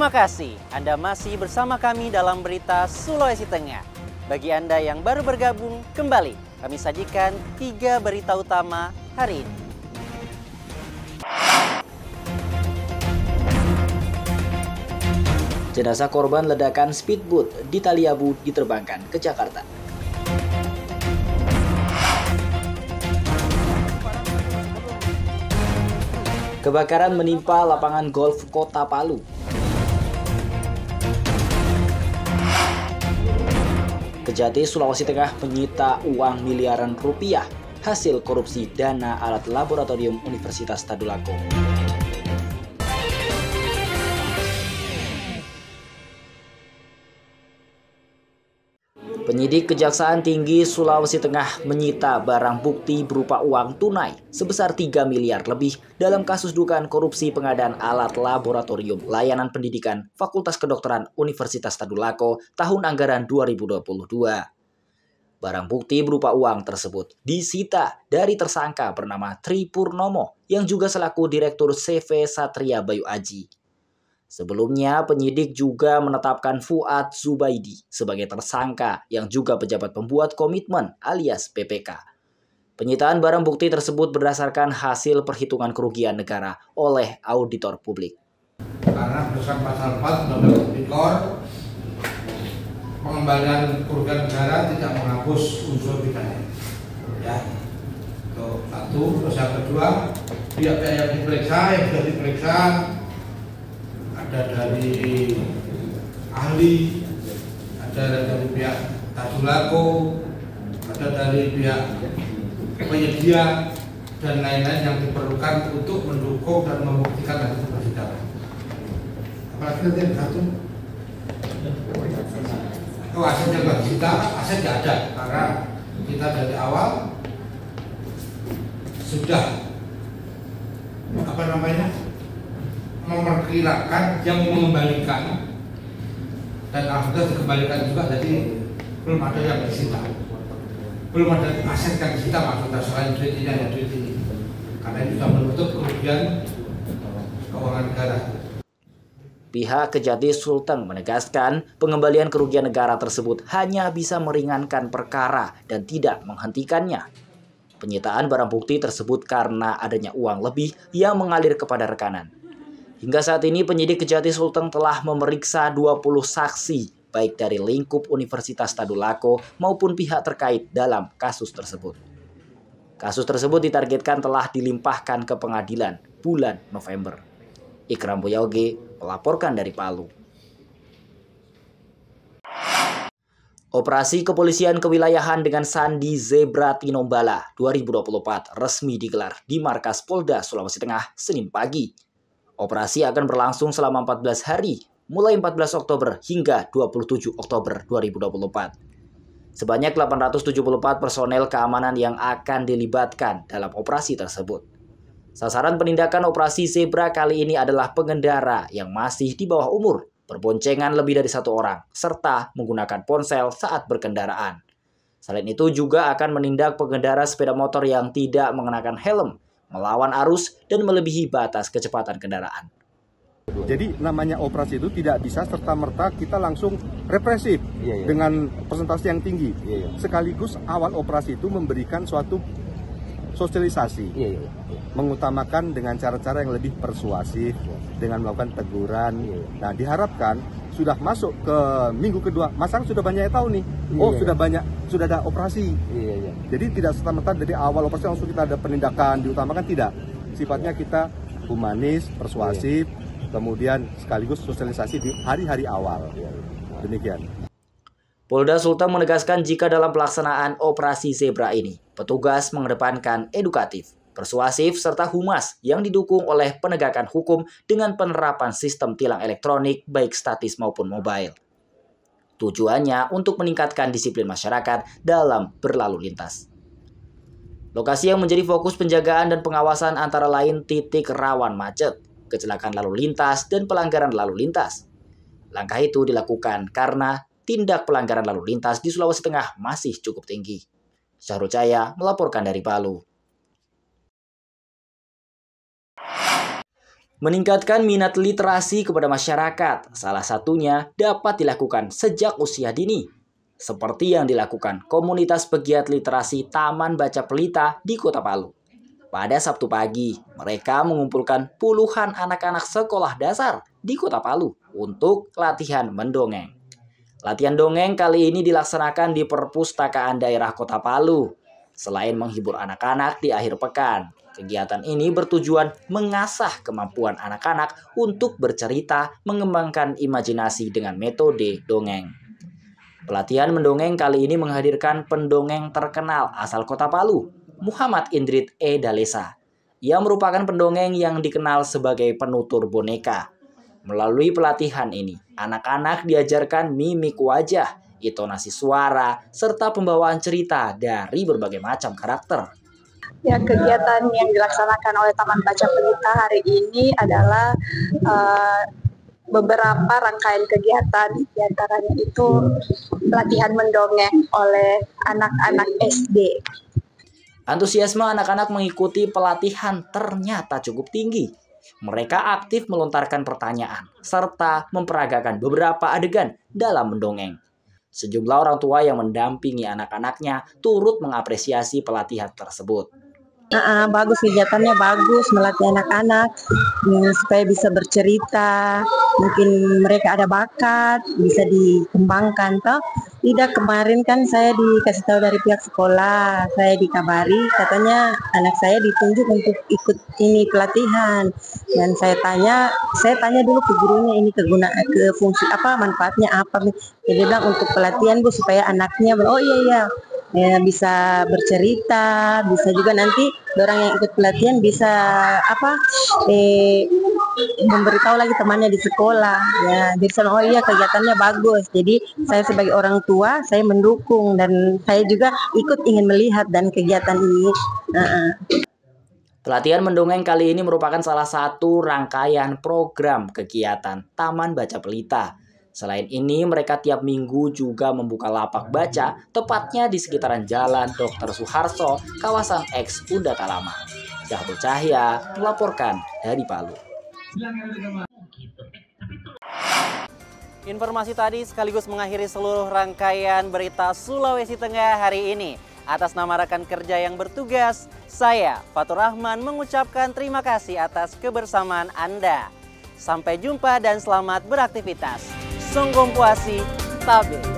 Terima kasih Anda masih bersama kami dalam berita Sulawesi Tengah. Bagi Anda yang baru bergabung, kembali kami sajikan 3 berita utama hari ini. Jenazah korban ledakan speedboat di Taliabu diterbangkan ke Jakarta. Kebakaran menimpa lapangan golf Kota Palu. Kejati, Sulawesi Tengah menyita uang miliaran rupiah hasil korupsi dana alat laboratorium Universitas Tadulako. Penyidik Kejaksaan Tinggi Sulawesi Tengah menyita barang bukti berupa uang tunai sebesar 3 miliar lebih dalam kasus dugaan korupsi pengadaan alat laboratorium layanan pendidikan Fakultas Kedokteran Universitas Tadulako tahun anggaran 2022. Barang bukti berupa uang tersebut disita dari tersangka bernama Tri Purnomo yang juga selaku Direktur CV Satria Bayu Aji. Sebelumnya, penyidik juga menetapkan Fuad Zubaidi sebagai tersangka yang juga pejabat pembuat komitmen alias PPK. Penyitaan barang bukti tersebut berdasarkan hasil perhitungan kerugian negara oleh auditor publik. Karena berdasarkan pasal 4 Undang-Undang Tipikor, pengembalian kerugian negara tidak menghapus unsur pidana. Ya, itu satu. Terus yang kedua, pihak-pihak yang sudah diperiksa ada dari ahli, ada dari pihak Tadulako, ada dari pihak penyedia dan lain-lain yang diperlukan untuk mendukung dan membuktikan hasil persidangan. Apalagi nanti yang satu, aset yang disita, aset tidak ada karena kita dari awal sudah memperkirakan yang mengembalikan dan alhamdulillah dikembalikan juga, jadi belum ada yang disita, belum ada aset yang disita maksudnya selain duit ini ada duit ini, karena itu sudah menutup kerugian keuangan negara. Pihak Kejati Sulteng menegaskan pengembalian kerugian negara tersebut hanya bisa meringankan perkara dan tidak menghentikannya. Penyitaan barang bukti tersebut karena adanya uang lebih yang mengalir kepada rekanan. Hingga saat ini penyidik Kejati Sulteng telah memeriksa 20 saksi baik dari lingkup Universitas Tadulako maupun pihak terkait dalam kasus tersebut. Kasus tersebut ditargetkan telah dilimpahkan ke pengadilan bulan November. Ikram Boyoge melaporkan dari Palu. Operasi Kepolisian Kewilayahan dengan Sandi Zebra Tinombala 2024 resmi digelar di Markas Polda Sulawesi Tengah Senin pagi. Operasi akan berlangsung selama 14 hari, mulai 14 Oktober hingga 27 Oktober 2024. Sebanyak 874 personel keamanan yang akan dilibatkan dalam operasi tersebut. Sasaran penindakan operasi Zebra kali ini adalah pengendara yang masih di bawah umur, berboncengan lebih dari 1 orang, serta menggunakan ponsel saat berkendaraan. Selain itu juga akan menindak pengendara sepeda motor yang tidak mengenakan helm, melawan arus, dan melebihi batas kecepatan kendaraan. Jadi namanya operasi itu tidak bisa serta-merta kita langsung represif dengan persentase yang tinggi. Sekaligus awal operasi itu memberikan suatu sosialisasi, mengutamakan dengan cara-cara yang lebih persuasif, dengan melakukan teguran. Nah, diharapkan sudah masuk ke minggu kedua, masyarakat sudah banyak yang tahu nih, sudah ada operasi. Jadi tidak serta-merta dari awal operasi langsung kita ada penindakan, diutamakan tidak. Sifatnya kita humanis, persuasif, kemudian sekaligus sosialisasi di hari-hari awal. Demikian. Polda Sulteng menegaskan jika dalam pelaksanaan operasi Zebra ini, petugas mengedepankan edukatif, persuasif, serta humas yang didukung oleh penegakan hukum dengan penerapan sistem tilang elektronik baik statis maupun mobile. Tujuannya untuk meningkatkan disiplin masyarakat dalam berlalu lintas. Lokasi yang menjadi fokus penjagaan dan pengawasan antara lain titik rawan macet, kecelakaan lalu lintas, dan pelanggaran lalu lintas. Langkah itu dilakukan karena tindak pelanggaran lalu lintas di Sulawesi Tengah masih cukup tinggi. Syahrul Cahaya melaporkan dari Palu. Meningkatkan minat literasi kepada masyarakat, salah satunya dapat dilakukan sejak usia dini. Seperti yang dilakukan komunitas pegiat literasi Taman Baca Pelita di Kota Palu. Pada Sabtu pagi, mereka mengumpulkan puluhan anak-anak sekolah dasar di Kota Palu untuk latihan mendongeng. Latihan dongeng kali ini dilaksanakan di Perpustakaan Daerah Kota Palu. Selain menghibur anak-anak di akhir pekan, kegiatan ini bertujuan mengasah kemampuan anak-anak untuk bercerita, mengembangkan imajinasi dengan metode dongeng. Pelatihan mendongeng kali ini menghadirkan pendongeng terkenal asal Kota Palu, Muhammad Indrit E. Dalesa. Ia merupakan pendongeng yang dikenal sebagai penutur boneka. Melalui pelatihan ini, anak-anak diajarkan mimik wajah, intonasi suara, serta pembawaan cerita dari berbagai macam karakter. Ya, kegiatan yang dilaksanakan oleh Taman Baca Pelita hari ini adalah beberapa rangkaian kegiatan, diantaranya itu pelatihan mendongeng oleh anak-anak SD. Antusiasme anak-anak mengikuti pelatihan ternyata cukup tinggi. Mereka aktif melontarkan pertanyaan, serta memperagakan beberapa adegan dalam mendongeng. Sejumlah orang tua yang mendampingi anak-anaknya turut mengapresiasi pelatihan tersebut. Bagus, kegiatannya bagus, melatih anak-anak supaya bisa bercerita, mungkin mereka ada bakat, bisa dikembangkan. Toh tidak, kemarin kan saya dikasih tahu dari pihak sekolah, saya dikabari katanya anak saya ditunjuk untuk ikut ini pelatihan, dan saya tanya dulu ke gurunya, ini ke fungsi apa, manfaatnya apa. Jadi bilang untuk pelatihan Bu, supaya anaknya oh iya ya, bisa bercerita, bisa juga nanti orang yang ikut pelatihan bisa memberitahu lagi temannya di sekolah ya. Jadi oh iya, kegiatannya bagus. Jadi saya sebagai orang tua, saya mendukung, dan saya juga ikut ingin melihat dan kegiatan ini. Pelatihan mendongeng kali ini merupakan salah satu rangkaian program kegiatan Taman Baca Pelita. Selain ini, mereka tiap minggu juga membuka lapak baca, tepatnya di sekitaran Jalan Dr. Suharto, kawasan X Undata Lama. Syahrul Cahya melaporkan dari Palu. Informasi tadi sekaligus mengakhiri seluruh rangkaian berita Sulawesi Tengah hari ini. Atas nama rekan kerja yang bertugas, saya Fatur Rahman mengucapkan terima kasih atas kebersamaan Anda. Sampai jumpa dan selamat beraktivitas. Songgom puasi, tabe.